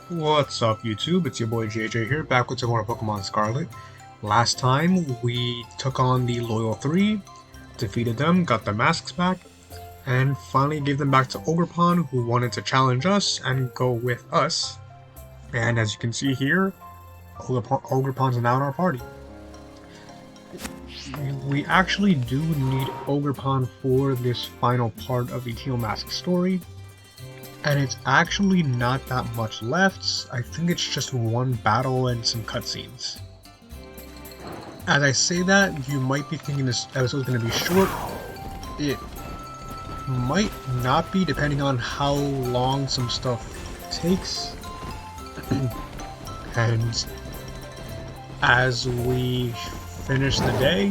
What's up YouTube, it's your boy JJ here, back with some more Pokemon Scarlet. Last time we took on the Loyal 3, defeated them, got their masks back, and finally gave them back to Ogerpon, who wanted to challenge us and go with us. And as you can see here, Ogerpon's now in our party. We actually do need Ogerpon for this final part of the Teal Mask story. And it's actually not that much left. I think it's just one battle and some cutscenes. As I say that, you might be thinking this episode is going to be short. It might not be, depending on how long some stuff takes. And as we finish the day,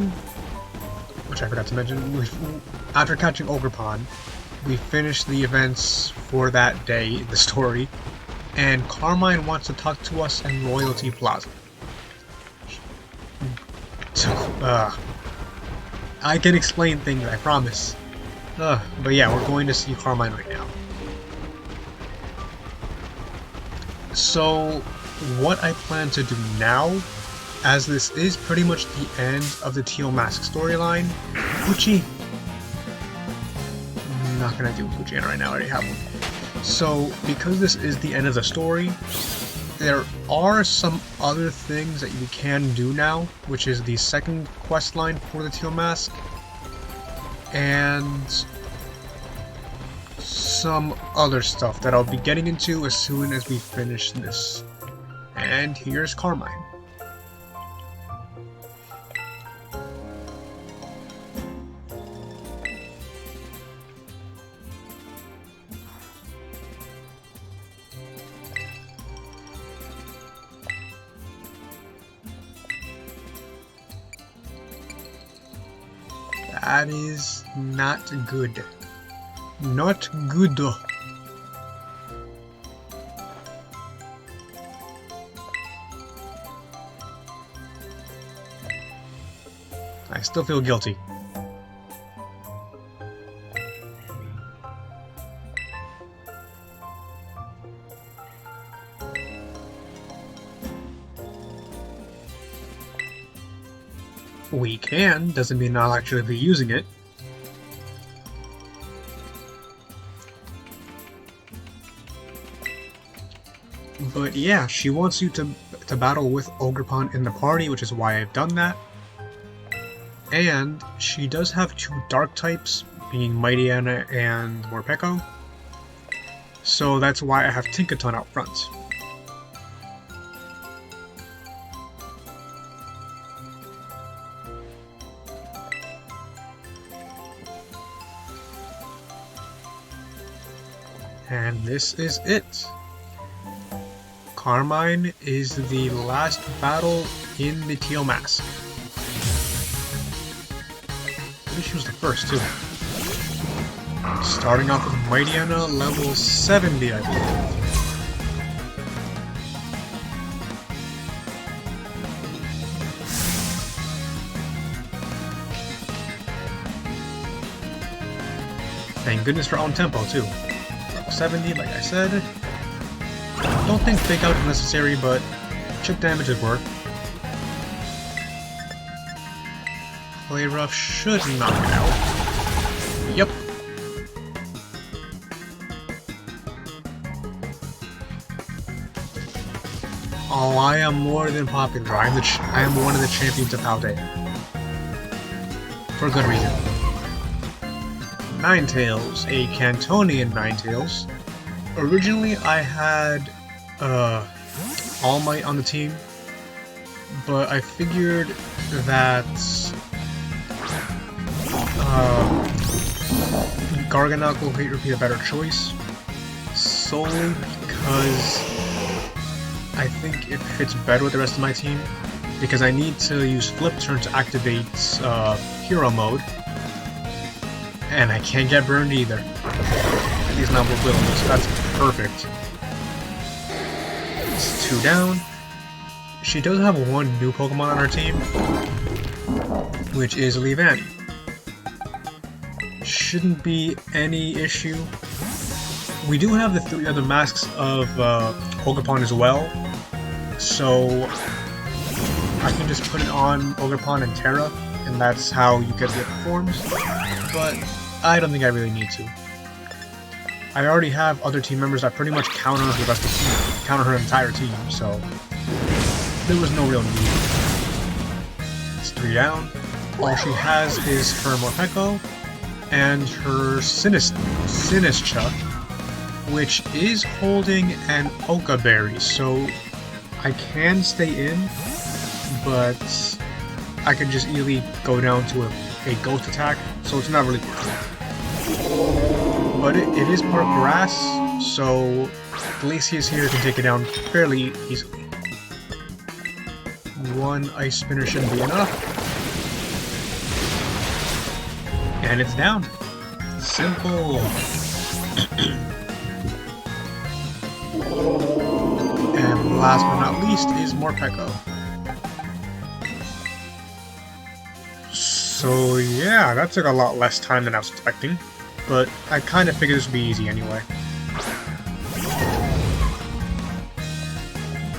which I forgot to mention, after catching Ogerpon, we finished the events for that day in the story, and Carmine wants to talk to us in Royalty Plaza. I can explain things, I promise. But yeah, we're going to see Carmine right now. So, what I plan to do now, as this is pretty much the end of the Teal Mask storyline, Uchi. Not gonna do Fujiana right now, I already have one. So, because this is the end of the story, there are some other things that you can do now, which is the second quest line for the Teal Mask, and some other stuff that I'll be getting into as soon as we finish this. And here's Carmine. That is not good. Not good. I still feel guilty. We can, doesn't mean I'll actually be using it. But yeah, she wants you to battle with Ogerpon in the party, which is why I've done that. And she does have two dark types, being Mightyena and Morpeko. So that's why I have Tinkaton out front. And this is it. Carmine is the last battle in the Teal Mask. I believe she was the first too. Starting off with Mightyena, level 70, I believe. Thank goodness for on tempo too. 70, like I said. Don't think fake out is necessary, but chip damage is worth. Play rough should knock it out. Yep. Oh, I am more than popular. I am one of the champions of Paldea. For good reason. Ninetales, a Cantonian Ninetales. Originally, I had All Might on the team, but I figured that Garganacl would be a better choice, solely because I think it fits better with the rest of my team, because I need to use Flip Turn to activate Hero Mode. And I can't get burned either. These not with Little, so that's perfect. It's 2 down. She does have one new Pokemon on her team, which is Leavanny. Shouldn't be any issue We do have the 3 other masks of Ogerpon as well, so I can just put it on Ogerpon and Terra, and that's how you get the other forms, but I don't think I really need to. I already have other team members that pretty much counter the rest of the team, counter her entire team, so there was no real need. It's 3 down. All she has is her Morpeko and her Sinistcha, which is holding an Oka Berry, so I can stay in, but I could just easily go down to a ghost attack, so it's not really worth it. But it is part grass, so Glacius here can take it down fairly easily. 1 Ice Spinner shouldn't be enough. And it's down. Simple. And last but not least is Morpeko. So yeah, that took a lot less time than I was expecting, but I kind of figured this would be easy anyway.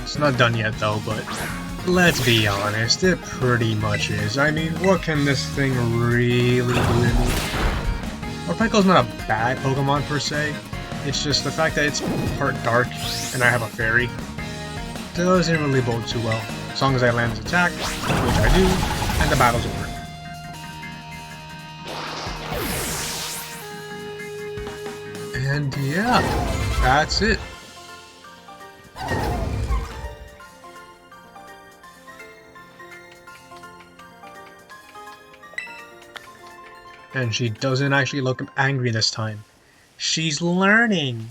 It's not done yet though, but let's be honest, it pretty much is. I mean, what can this thing really do to me? Morpeko's not a bad Pokemon per se, it's just the fact that it's part dark and I have a fairy doesn't really bode too well. As long as I land this attack, which I do, and the battle's over. And yeah, that's it. And she doesn't actually look angry this time. She's learning!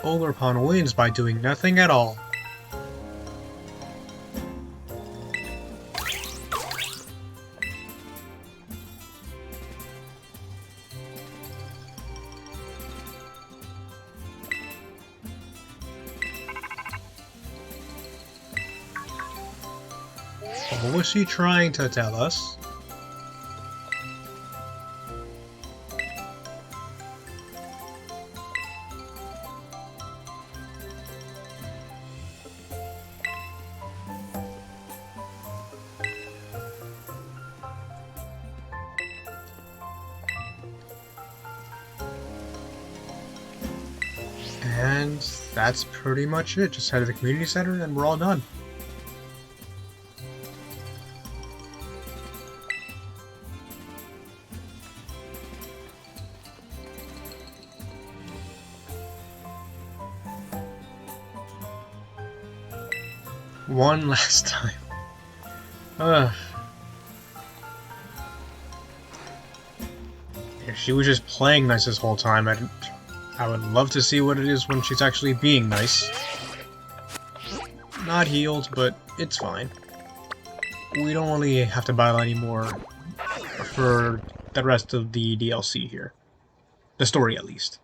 Ogerpon wins by doing nothing at all. What was she trying to tell us? And that's pretty much it. Just head to the community center and we're all done. One last time. If she was just playing nice this whole time, I would love to see what it is when she's actually being nice. Not healed, but it's fine. We don't really have to battle anymore for the rest of the DLC here. The story, at least.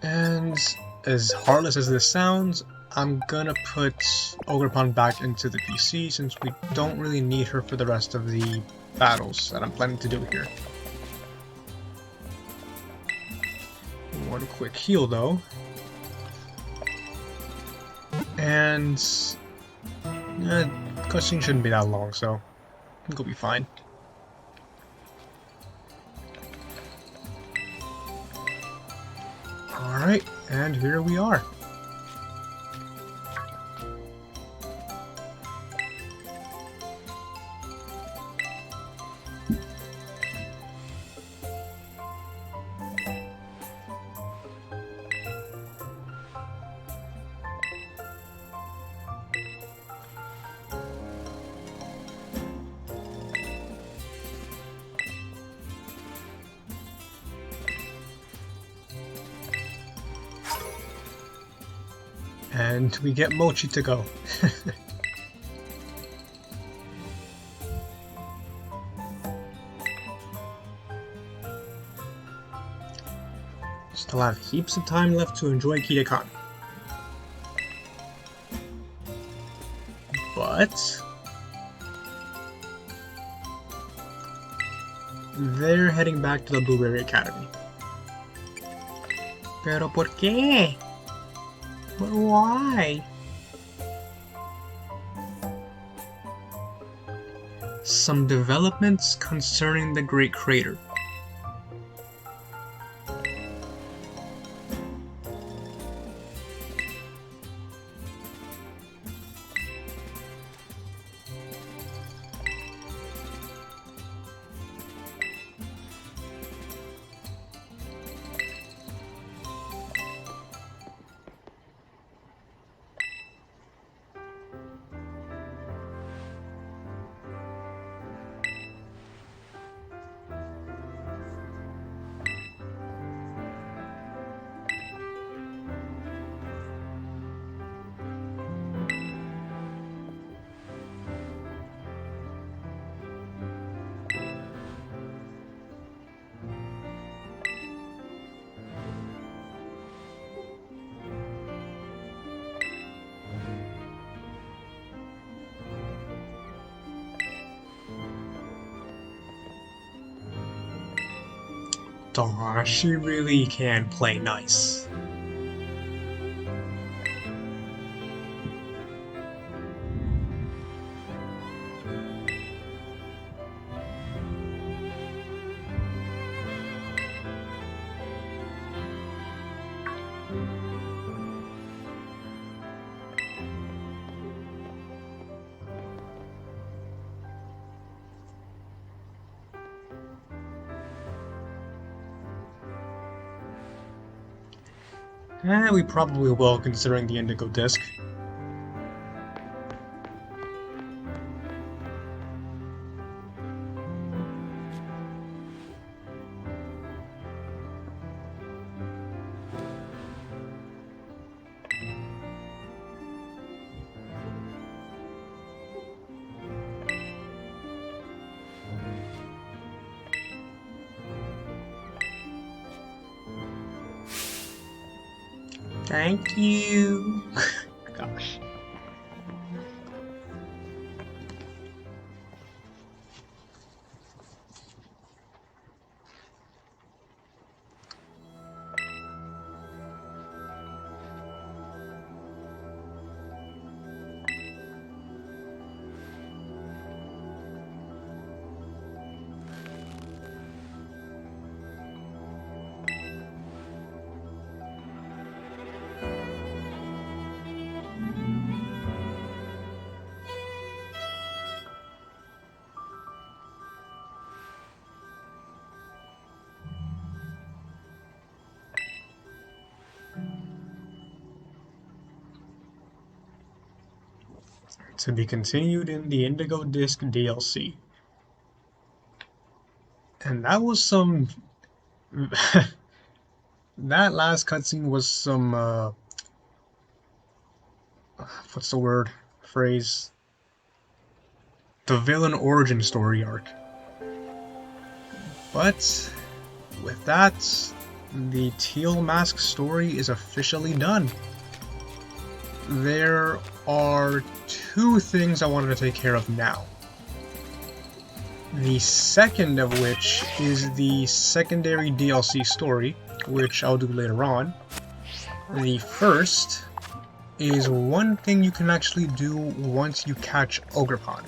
And as heartless as this sounds, I'm gonna put Ogerpon back into the PC since we don't really need her for the rest of the battles that I'm planning to do here. One quick heal though. And cutscene shouldn't be that long, so I think we'll be fine. Alright, and here we are. And we get Mochi to go. Still have heaps of time left to enjoy Kitakami. But they're heading back to the Blueberry Academy. Pero por qué? But why? Some developments concerning the Great Crater. Aw, she really can play nice. We probably will, considering the Indigo Disc. Thank you. Gosh. To be continued in the Indigo Disc DLC. And that was some... that last cutscene was some, what's the word? Phrase? The villain origin story arc. But, with that, the Teal Mask story is officially done. There are two things I wanted to take care of now. The second of which is the secondary DLC story, which I'll do later on. The first is one thing you can actually do once you catch Ogerpon.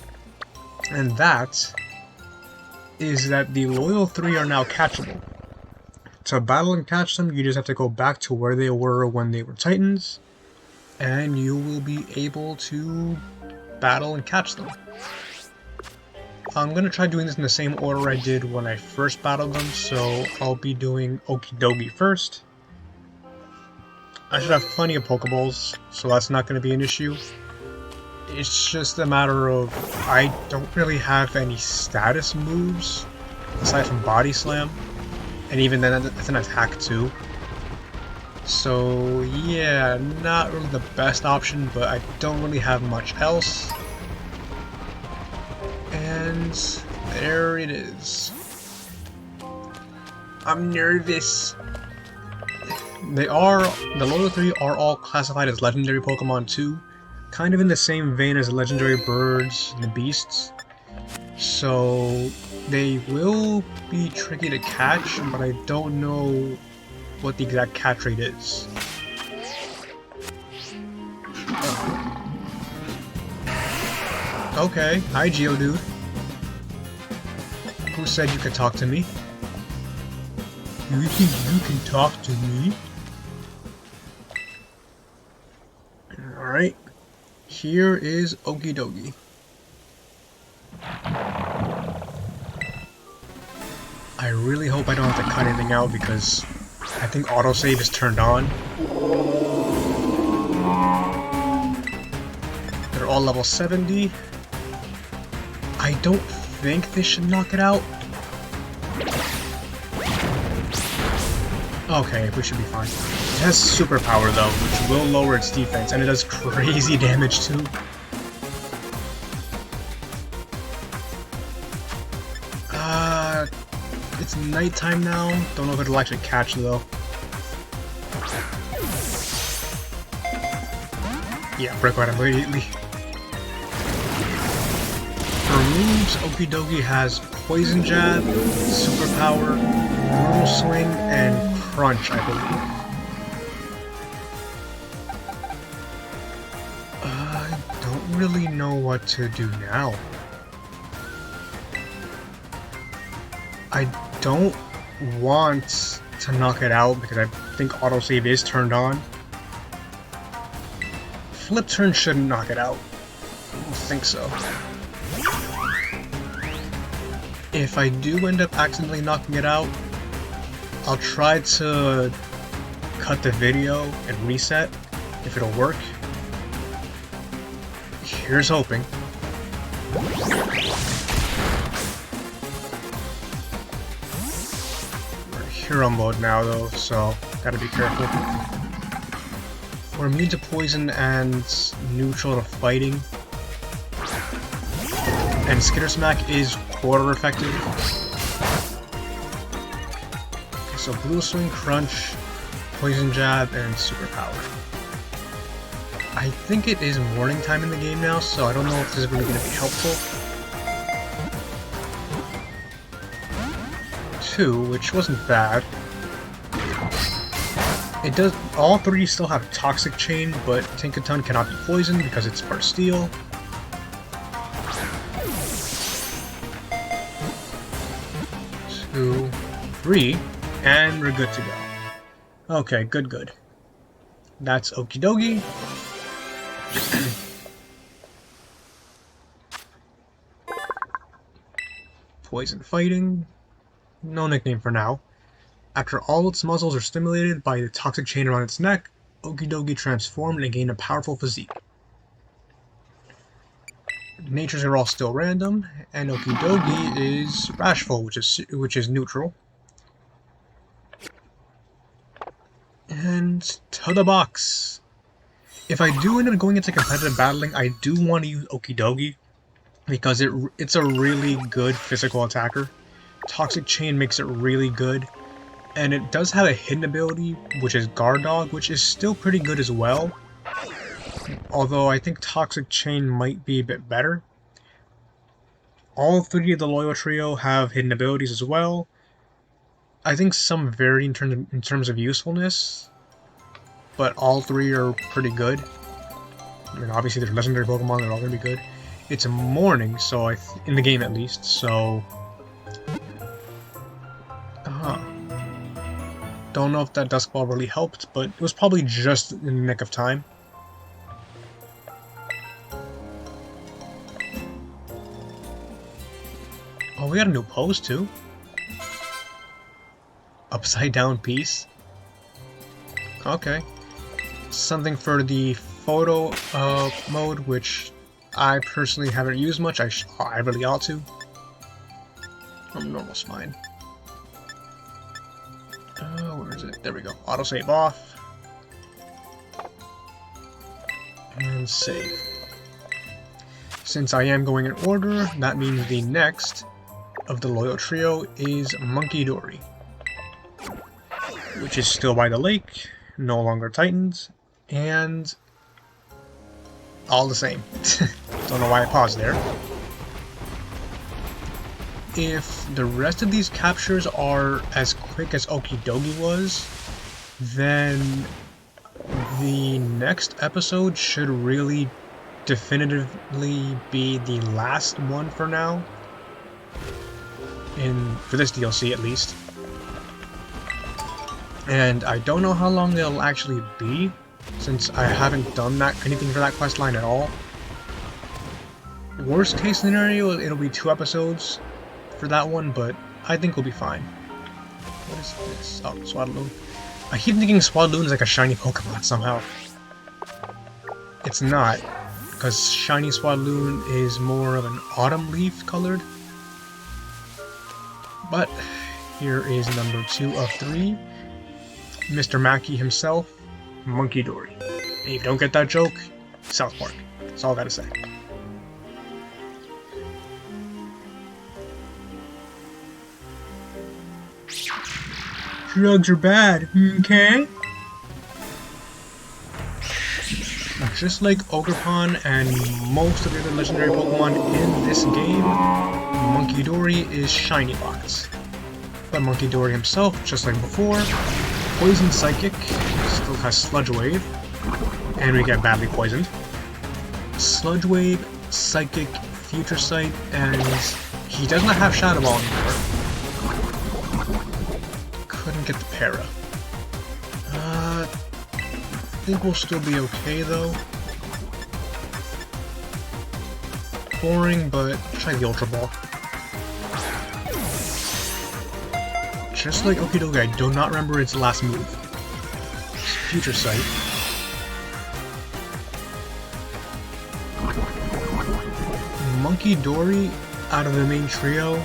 And that is that the Loyal 3 are now catchable. To battle and catch them, you just have to go back to where they were when they were Titans, and you will be able to battle and catch them. I'm going to try doing this in the same order I did when I first battled them, so I'll be doing Okidogi first. I should have plenty of Pokeballs, so that's not going to be an issue. It's just a matter of I don't really have any status moves, aside from Body Slam, and even then that's an attack too. So yeah, not really the best option, but I don't really have much else. And there it is. I'm nervous. The Loyal 3 are all classified as legendary Pokemon too, kind of in the same vein as the legendary birds and the beasts. So they will be tricky to catch, but I don't know what the exact catch rate is. Okay, hi Geodude. Who said you could talk to me? You think you can talk to me? Alright, here is Okie Dokie. I really hope I don't have to cut anything out because I think autosave is turned on. They're all level 70. I don't think this should knock it out. Okay, we should be fine. It has superpower though, which will lower its defense, and it does crazy damage too. It's nighttime now. Don't know if it'll actually catch though. Yeah, break right immediately. For moves, Okie Dokie has Poison Jab, Superpower, Brutal Swing, and Crunch, I believe. I don't really know what to do now. I don't want to knock it out because I think autosave is turned on. Flip turn shouldn't knock it out. I don't think so. If I do end up accidentally knocking it out, I'll try to cut the video and reset if it'll work. Here's hoping. Hero mode now though, so gotta be careful. We're immune to poison and neutral to fighting. And Skitter Smack is quarter effective. Okay, so Blue Swing, Crunch, Poison Jab, and Superpower. I think it is morning time in the game now, so I don't know if this is really going to be helpful. 2, which wasn't bad. It does. All 3 still have Toxic Chain, but Tinkaton cannot be poisoned because it's part Steel. 2, 3, and we're good to go. Okay, good. That's Okie Dokie. Poison Fighting. No nickname for now. After all its muscles are stimulated by the toxic chain around its neck, Okie Dokie transformed and gained a powerful physique. Natures are all still random, and Okie Dokie is Rashful, which is neutral. And to the box. If I do end up going into competitive battling, I do want to use Okie Dokie because it's a really good physical attacker. Toxic Chain makes it really good, and it does have a hidden ability, which is Guard Dog, which is still pretty good as well. Although I think Toxic Chain might be a bit better. All 3 of the Loyal Trio have hidden abilities as well. I think some vary in terms of usefulness, but all 3 are pretty good. I mean, obviously there's legendary Pokemon, they're all going to be good. It's morning, so in the game at least, so... Don't know if that Dusk Ball really helped, but it was probably just in the nick of time. Oh, we got a new pose too. Upside down piece. Okay. Something for the photo mode, which I personally haven't used much. I really ought to. Normal Spine. Where is it? There we go. Autosave off. And save. Since I am going in order, that means the next of the Loyal Trio is Monkey Dory, which is still by the lake, no longer Titans, and all the same. Don't know why I paused there. if the rest of these captures are as quick as Okidogi was, then the next episode should really definitively be the last one for now. For this DLC at least. And I don't know how long it'll actually be, since I haven't done anything for that quest line at all. Worst case scenario, it'll be 2 episodes for that one, but I think we'll be fine. What is this? Oh, Swadloon. I keep thinking Swadloon is like a shiny Pokemon somehow. It's not, because shiny Swadloon is more of an autumn leaf colored. But here is number 2 of 3. Mr. Mackey himself, Monkey Dory. And if you don't get that joke, South Park. That's all I gotta say. Drugs are bad, okay? Just like Ogerpon and most of the other legendary Pokemon in this game, Monkey Dory is shiny box. But Monkey Dory himself, just like before, Poison Psychic, still has Sludge Wave, and we get badly poisoned. Sludge Wave, Psychic, Future Sight, and he does not have Shadow Ball anymore. Couldn't get the Para. I think we'll still be okay though. Boring, but try the Ultra Ball. Just like Okidogi, I do not remember its last move. It's Future Sight. Monkey Dory, out of the main trio,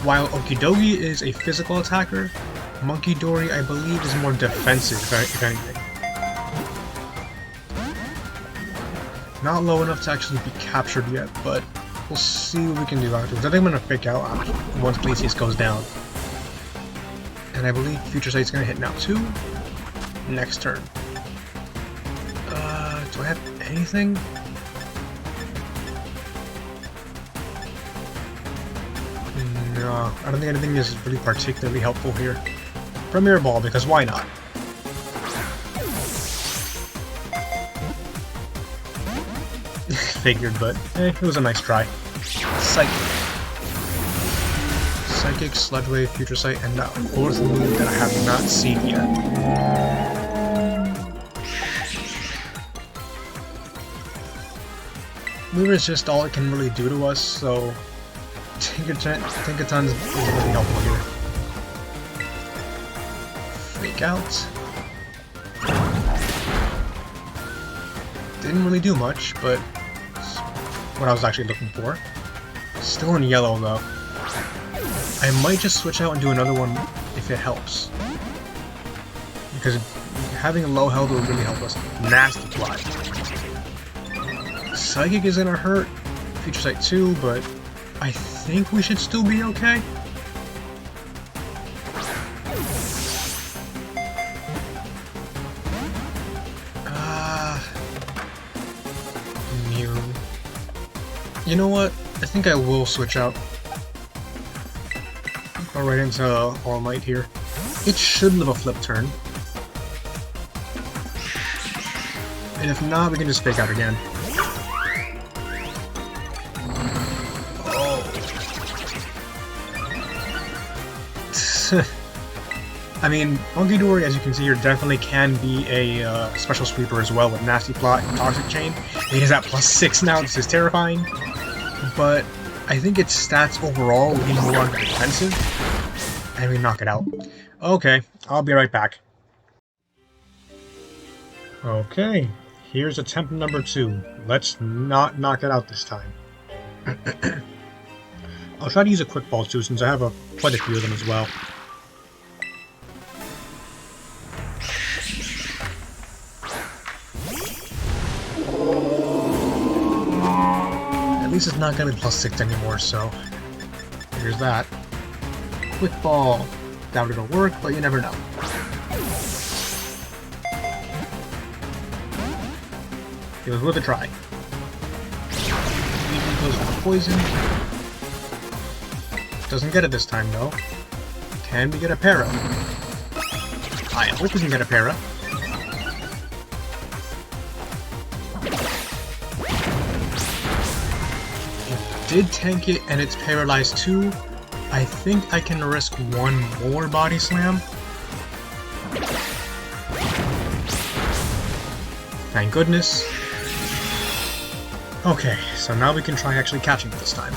while Okidogi is a physical attacker, Monkey Dory, I believe, is more defensive, if anything. Not low enough to actually be captured yet, but we'll see what we can do afterwards. I think I'm going to fake out once Glacius goes down. And I believe Future Sight's going to hit now too. Next turn. Do I have anything? No, I don't think anything is really particularly helpful here. Premier Ball, because why not? Figured, but it was a nice try. Psychic. Psychic, Sludge Wave, Future Sight, and that 4th move that I have not seen yet. Move is just all it can really do to us, so Tinkaton is really helpful here. Fake out. Didn't really do much, but it's what I was actually looking for. Still in yellow though. I might just switch out and do another one if it helps. Because having a low health will really help us. Nasty Fly. Psychic is gonna hurt. Future Sight too, but I think we should still be okay. Mew. You know what? I think I will switch out. Go right into All Might here. It should live a flip turn. And if not, we can just fake out again. Oh. I mean, Monkey Dory, as you can see here, definitely can be a special sweeper as well with Nasty Plot and Toxic Chain. It is at +6 now, this is terrifying. But I think its stats overall will be more on the defensive, and we knock it out. Okay, I'll be right back. Okay, here's attempt number 2. Let's not knock it out this time. I'll try to use a quick ball too, since I have quite a few of them as well. At least it's not going to be +6 anymore, so here's that. Quick ball. Doubt it'll work, but you never know. It was worth a try. Even goes for the poison. Doesn't get it this time, though. Can we get a para? I hope we can get a para. It did tank it, and it's paralyzed too. I think I can risk one more body slam. Thank goodness. Okay, so now we can try actually catching it this time.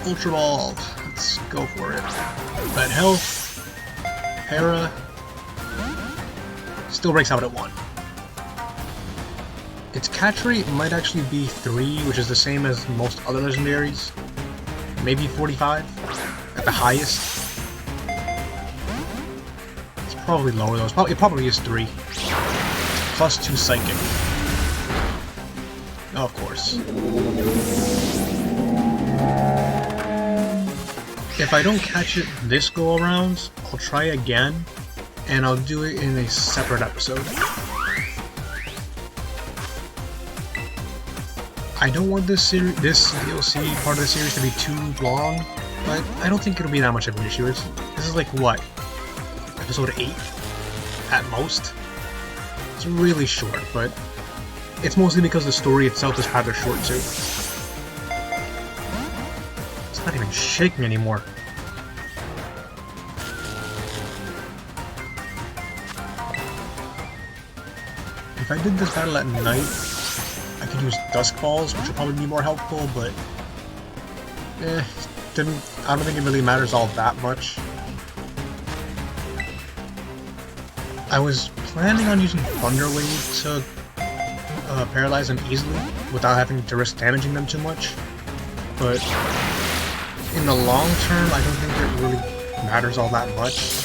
Ultra Ball. Let's go for it. Bad health. Para. Still breaks out at 1. Its catch rate might actually be 3, which is the same as most other legendaries. Maybe 45 at the highest. It's probably lower though. It probably is 3. Plus 2 psychic. Oh, of course. If I don't catch it this go around, I'll try again, and I'll do it in a separate episode. I don't want this DLC part of the series to be too long, but I don't think it'll be that much of an issue. This is like, what? Episode 8? At most? It's really short, but it's mostly because the story itself is rather short too. It's not even shaking anymore. If I did this battle at night, I could use Dusk Balls, which would probably be more helpful, but I don't think it really matters all that much. I was planning on using Thunder Wave to paralyze them easily without having to risk damaging them too much, but in the long term, I don't think it really matters all that much.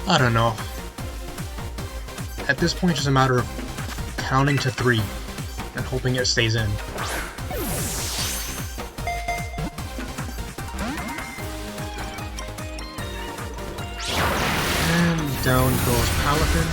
I don't know. At this point, it's just a matter of counting to 3 and hoping it stays in. And down goes Paladin.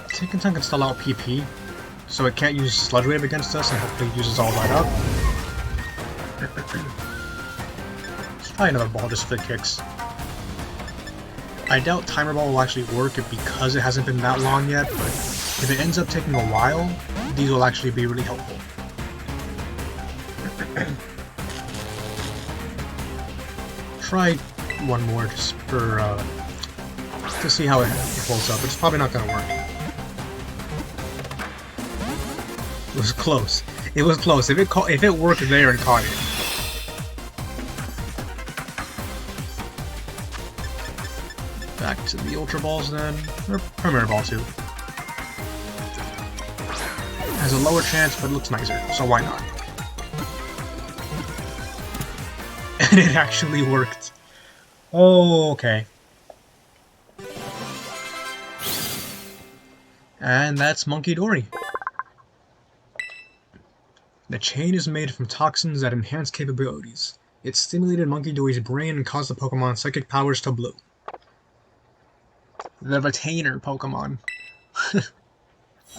Taken Time can stall out PP, so it can't use Sludge Wave against us, and hopefully it uses all that up. Let's try another ball just for the kicks. I doubt Timer Ball will actually work because it hasn't been that long yet, but if it ends up taking a while, these will actually be really helpful. Try one more just for to see how it holds up. It's probably not gonna work. It was close. It was close. If it worked there and caught it. Back to the Ultra Balls then, or Premier Ball too. Has a lower chance, but looks nicer, so why not? And it actually worked. Oh, okay. And that's Monkey Dory. The chain is made from toxins that enhance capabilities. It stimulated Monkey Dory's brain and caused the Pokemon's psychic powers to bloom. The Retainer Pokemon. I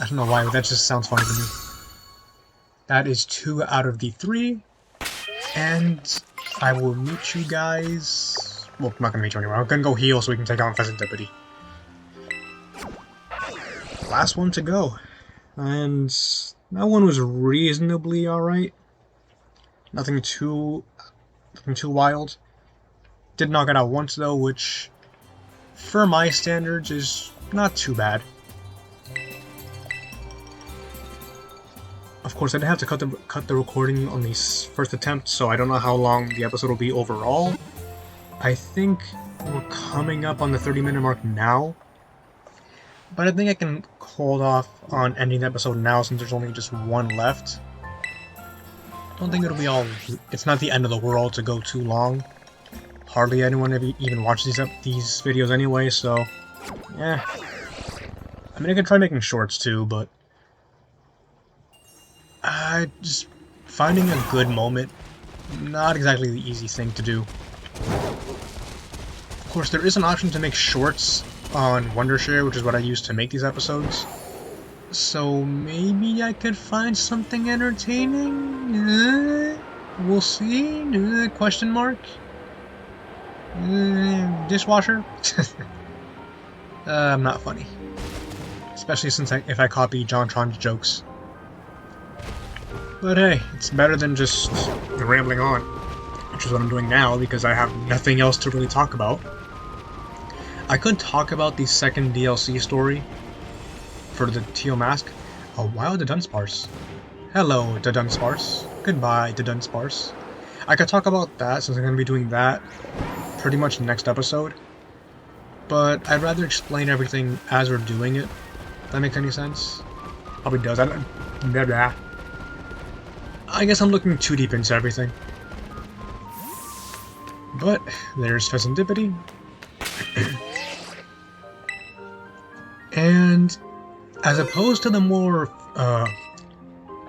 don't know why, but that just sounds funny to me. That is 2 out of the 3. And I will meet you guys... Well, I'm not going to meet you anywhere. I'm going to go heal so we can take on Pheasantipity. Last one to go. And that one was reasonably alright. Nothing too wild. Did knock it out once though, which for my standards is not too bad. Of course, I did have to cut the recording on the first attempt, so I don't know how long the episode will be overall. I think we're coming up on the 30-minute mark now, but I think I can hold off on ending the episode now since there's only just one left. Don't think it'll be all... It's not the end of the world to go too long. Hardly anyone even watches these videos anyway, so... yeah. I mean, I could try making shorts too, but... just finding a good moment not exactly the easy thing to do. Of course, there is an option to make shorts on Wondershare, which is what I use to make these episodes. So maybe I could find something entertaining? We'll see? Question mark? Dishwasher? I'm not funny. Especially since if I copy JonTron's jokes. But hey, it's better than just rambling on, which is what I'm doing now because I have nothing else to really talk about. I could talk about the second DLC story for the Teal Mask. Oh, wow, the Dunsparce. Hello, the Dunsparce. Goodbye, the Dunsparce. I could talk about that since I'm going to be doing that pretty much next episode. But I'd rather explain everything as we're doing it. If that makes any sense? Probably does. I guess I'm looking too deep into everything. But there's Pheasantipity. And as opposed to the more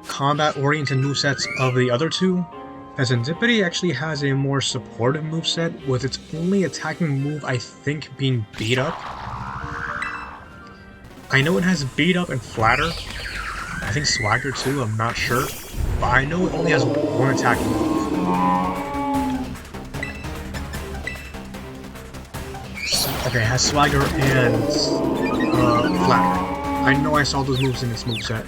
combat-oriented movesets of the other two, Pheasantipity actually has a more supportive moveset, with its only attacking move, I think, being Beat Up. I know it has Beat Up and Flatter. I think Swagger too, I'm not sure. But I know it only has one attacking move. Okay, it has Swagger and Flatter. I know I saw those moves in this moveset.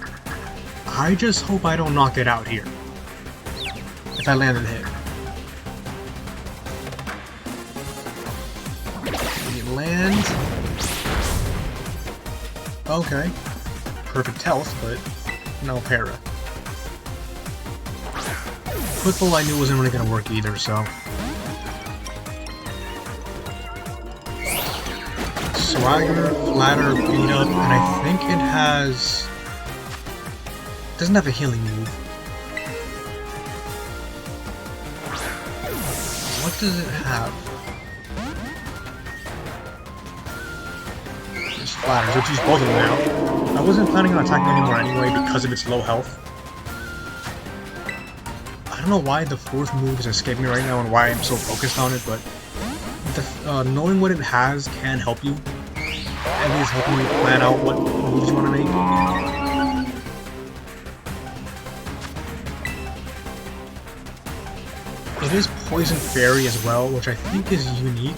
I just hope I don't knock it out here. If I land a hit. We land. Okay. Perfect health, but no para. Quick Pull I knew wasn't really going to work either, so... Swagger, Flatter, Beat Up, and I think it has... It doesn't have a healing move. What does it have? Just Flatters. Let's use both of them now. I wasn't planning on attacking anymore anyway because of its low health. I don't know why the fourth move is escaping me right now and why I'm so focused on it, but knowing what it has can help you. At least helping you plan out what moves you want to make. It is Poison Fairy as well, which I think is unique.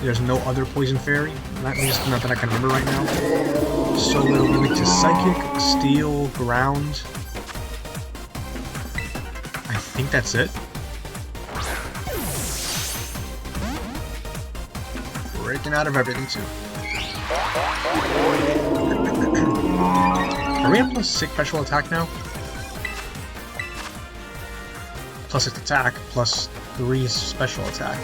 There's no other Poison Fairy, at least not that I can remember right now. So it'll be weak to Psychic, Steel, Ground. I think that's it. Breaking out of everything too. Are we at plus 6 special attack now? Plus 6 attack, plus 3 special attack.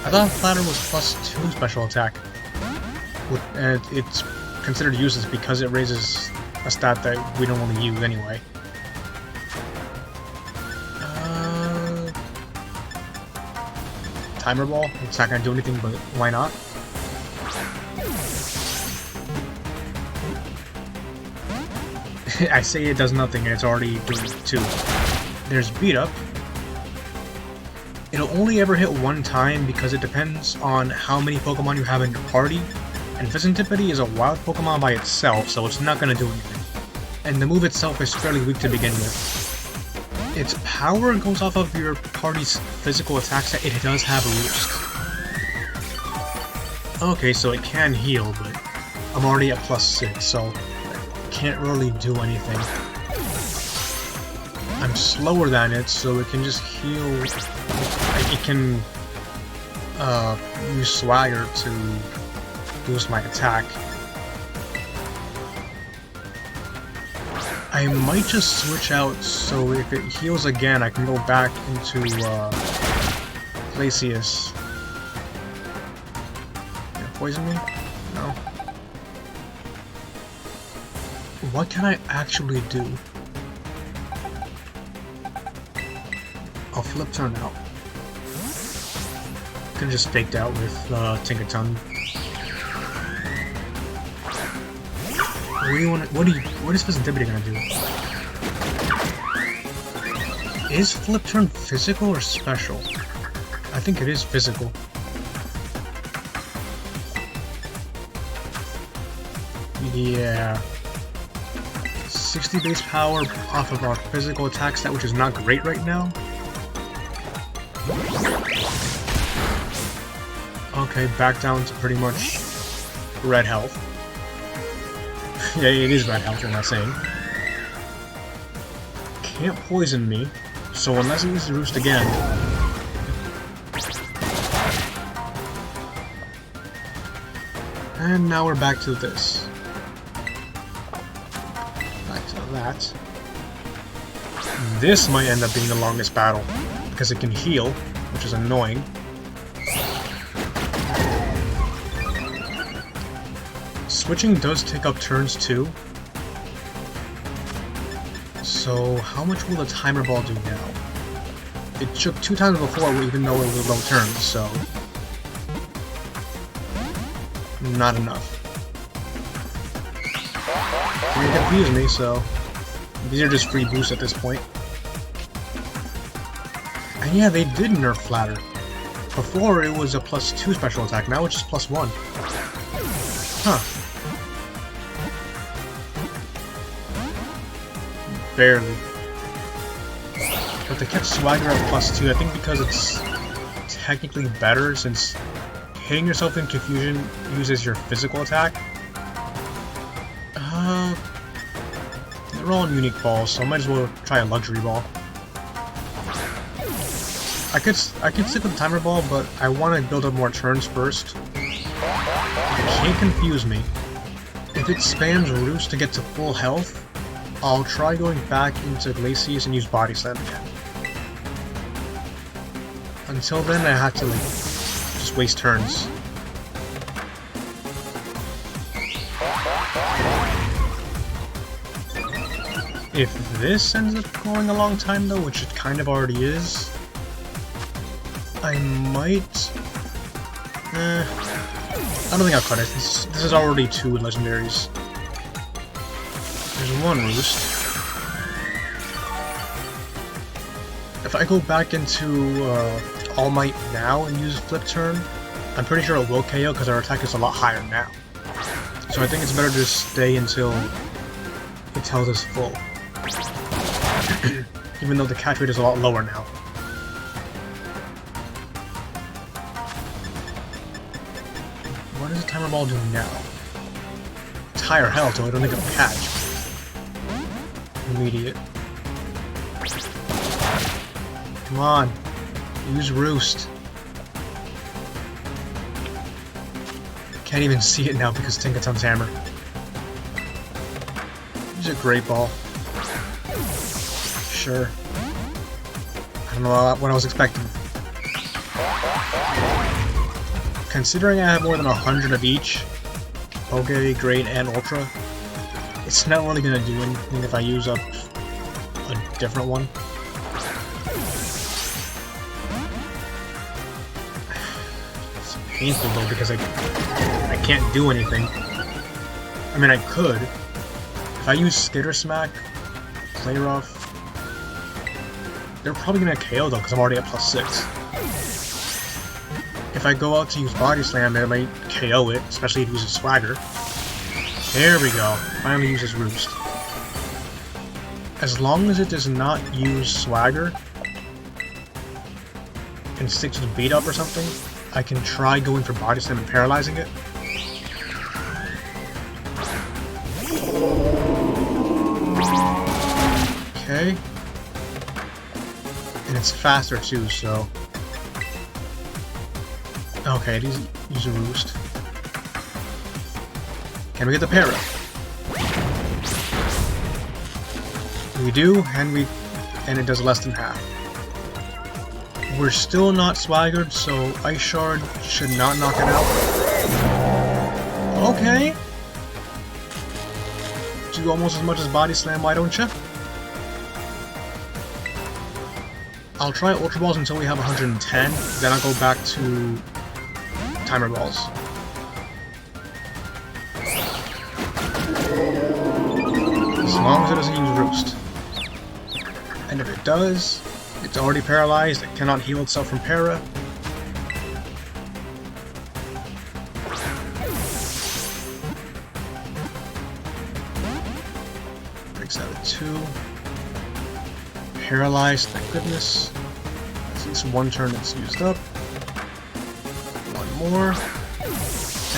I thought Flatter was plus 2 special attack. And it's considered useless because it raises a stat that we don't really use anyway. Timer Ball? It's not gonna do anything, but why not? I say it does nothing and it's already doing it too. There's Beat Up. It'll only ever hit one time because it depends on how many Pokemon you have in your party, and Pheasantipity is a wild Pokemon by itself, so it's not gonna do anything. And the move itself is fairly weak to begin with. Its power goes off of your party's physical attacks that it does have a roost. Okay, so it can heal, but I'm already at plus 6, so can't really do anything. I'm slower than it, so it can just heal. It can use Swagger to boost my attack. I might just switch out so if it heals again, I can go back into Glacius. Gonna poison me? No. What can I actually do? I'll flip turn out. Could've just faked out with Tinkaton. What is Pheasantipity gonna do? Is flip turn physical or special? I think it is physical. Yeah. 60 base power off of our physical attack stat, which is not great right now. Okay, back down to pretty much red health. Yeah, it is red health, I'm not saying. Can't poison me, so unless he uses Roost again... And now we're back to this. Back to that. This might end up being the longest battle, because it can heal, which is annoying. Switching does take up turns too. So how much will the timer ball do now? It took 2 times before even though it was low turns, so... not enough. They confuse me, so... these are just free boosts at this point. And yeah, they did nerf Flatter. Before it was a +2 special attack, now it's just +1. Huh. Barely. But they kept Swagger at +2, I think because it's technically better since hitting yourself in confusion uses your physical attack. They're all unique balls, so I might as well try a luxury ball. I could stick with the timer ball, but I want to build up more turns first. It can't confuse me. If it spams Roost to get to full health, I'll try going back into Glacius and use Body Slam again. Until then, I have to like just waste turns. If this ends up going a long time though, which it kind of already is, I might... I don't think I'll cut it. This is already 2 legendaries. There's 1 Roost. If I go back into All Might now and use Flip Turn, I'm pretty sure it will KO because our attack is a lot higher now. So I think it's better to just stay until it tells us full. Even though the catch rate is a lot lower now. What does the timer ball do now? It's higher health, so I don't think it'll catch. Immediate. Come on. Use Roost. Can't even see it now because Tinkaton's hammer. Use a Great Ball. Sure. I don't know what I was expecting. Considering I have more than 100 of each, Poke, Great, and Ultra, it's not really gonna do anything if I use up a different one. It's painful though because I can't do anything. I mean I could. If I use Skitter Smack, Play Rough, they're probably gonna KO though because I'm already at +6. If I go out to use Body Slam, it might KO it, especially if it uses Swagger. There we go. Finally uses Roost. As long as it does not use Swagger and sticks with Beat Up or something, I can try going for Body Slam and paralyzing it. Okay. And it's faster too, so... Okay, it use a Roost. Can we get the para? We do, and it does less than half. We're still not swaggered, so Ice Shard should not knock it out. Okay. Do almost as much as Body Slam, why don't you? I'll try Ultra Balls until we have 110, then I'll go back to Timer Balls. As long as it doesn't use Roost. And if it does, It's already paralyzed, it cannot heal itself from para. Breaks out of 2. Paralyzed, thank goodness. At least one turn it's used up. One more.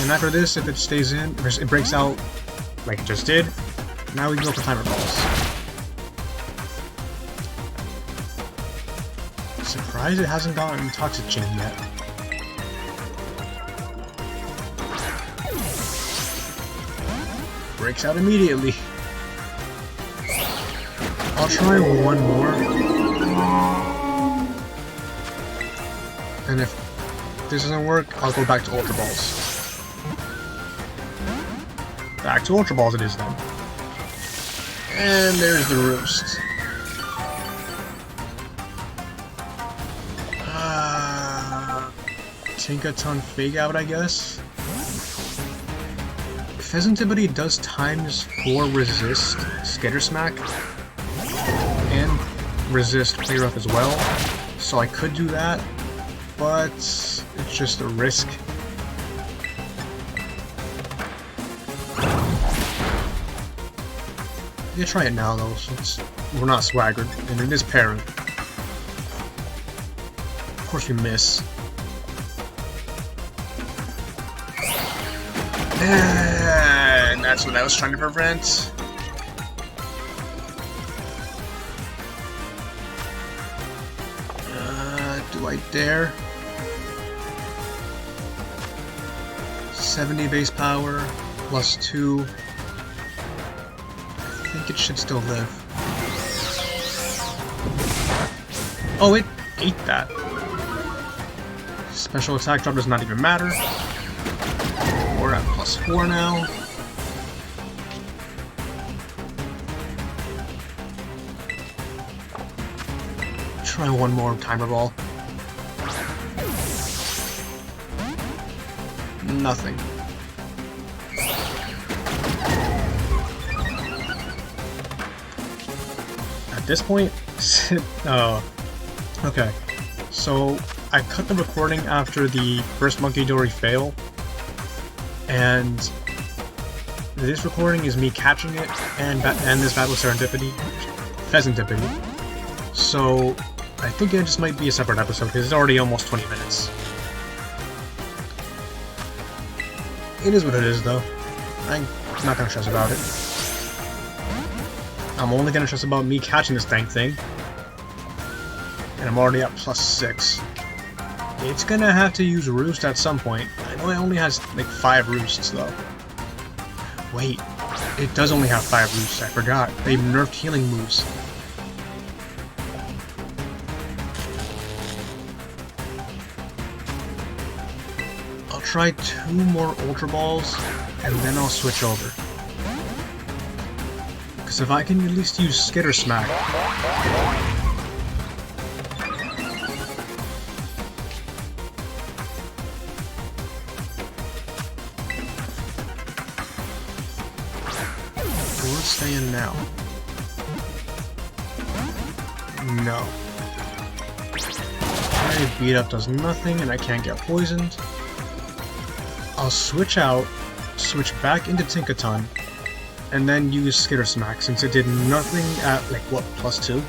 And after this, if it stays in, it breaks out like it just did. Now we can go for timer balls. Surprised it hasn't gotten Toxic Chain yet. Breaks out immediately. I'll try one more. And if this doesn't work, I'll go back to Ultra Balls. Back to Ultra Balls it is then. And there's the roost. Tinkaton Fake Out, I guess. Pheasantibity does ×4 resist Skitter Smack and resist Play Rough as well, so I could do that, but it's just a risk. Yeah, try it now though, since we're not swaggered, and it is parent. Of course we miss. And that's what I was trying to prevent. Do I dare? 70 base power, +2. I think it should still live. Oh, it ate that. Special attack drop does not even matter. We're at +4 now. Try one more timer ball. Nothing. At this point, okay. So I cut the recording after the first Monkey Dory fail, and this recording is me catching it and this battle Pheasantipity. So I think it just might be a separate episode because it's already almost 20 minutes. It is what it is, though. I'm not gonna stress about it. I'm only gonna stress about me catching this dang thing. And I'm already at +6. It's gonna have to use Roost at some point. I know it only has like 5 Roosts, though. Wait, it does only have 5 Roosts, I forgot. They've nerfed healing moves. Try 2 more Ultra Balls, and then I'll switch over. Because if I can at least use Skitter Smack... Will it stay in now? No. Alright, Beat Up does nothing, and I can't get poisoned. I'll switch out, switch back into Tinkaton, and then use Skitter Smack since it did nothing at, like, what, +2?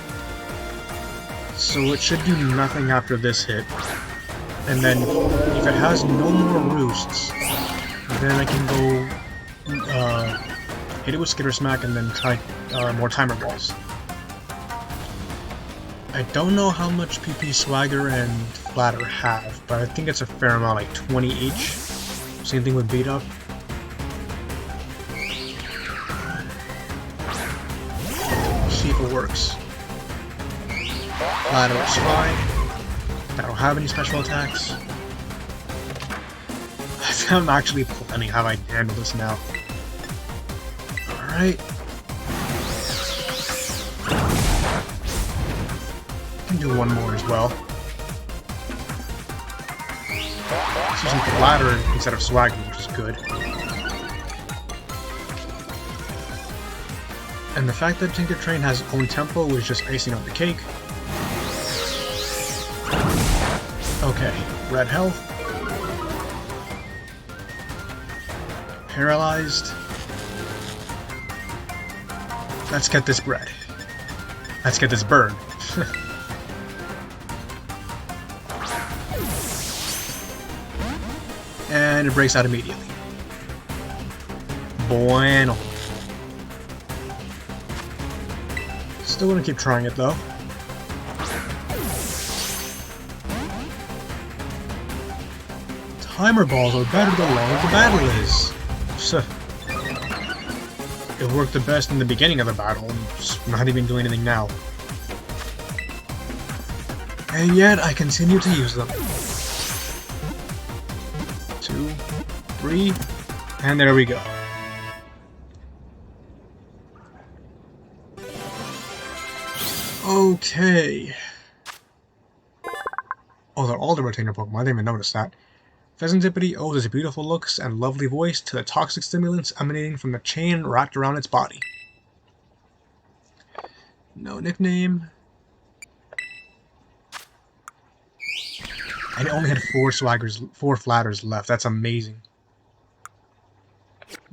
So it should do nothing after this hit. And then, if it has no more Roosts, then I can go, hit it with Skitter Smack and then try, more Timer Balls. I don't know how much PP Swagger and Flatter have, but I think it's a fair amount, like 20 each. Same thing with Beat Up. See if it works. Flatter is fine. I don't have any special attacks. I'm actually planning how I handle this now. Alright. Can do one more as well. Using Flatter instead of Swagger, which is good. And the fact that Tinker Train has its own tempo is just icing on the cake. Okay, red health. Paralyzed. Let's get this bread. Let's get this bird. And it breaks out immediately. Bueno. Still gonna keep trying it though. Timer balls are better the longer the battle is. It worked the best in the beginning of the battle, and it's not even doing anything now. And yet, I continue to use them. 2, 3, and there we go. Okay. Oh, they're all the retainer Pokemon, I didn't even notice that. Pheasantipity owes its beautiful looks and lovely voice to the toxic stimulants emanating from the chain wrapped around its body. No nickname. And it only had 4 flatters left. That's amazing.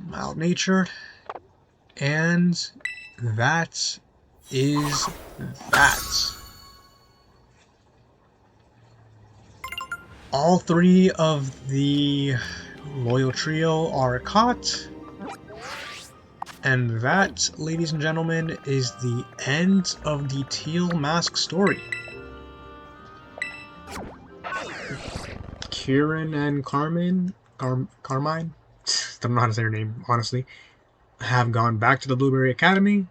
Mild-natured. And that is that. All 3 of the Loyal Trio are caught. And that, ladies and gentlemen, is the end of the Teal Mask story. Kieran and Carmine? Carmine? Don't know how to say her name, honestly. Have gone back to the Blueberry Academy.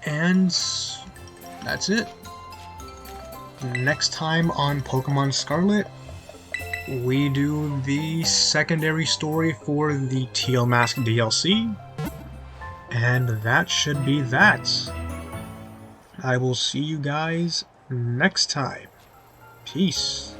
And that's it. Next time on Pokemon Scarlet, we do the secondary story for the Teal Mask DLC, and that should be that. I will see you guys next time. Peace.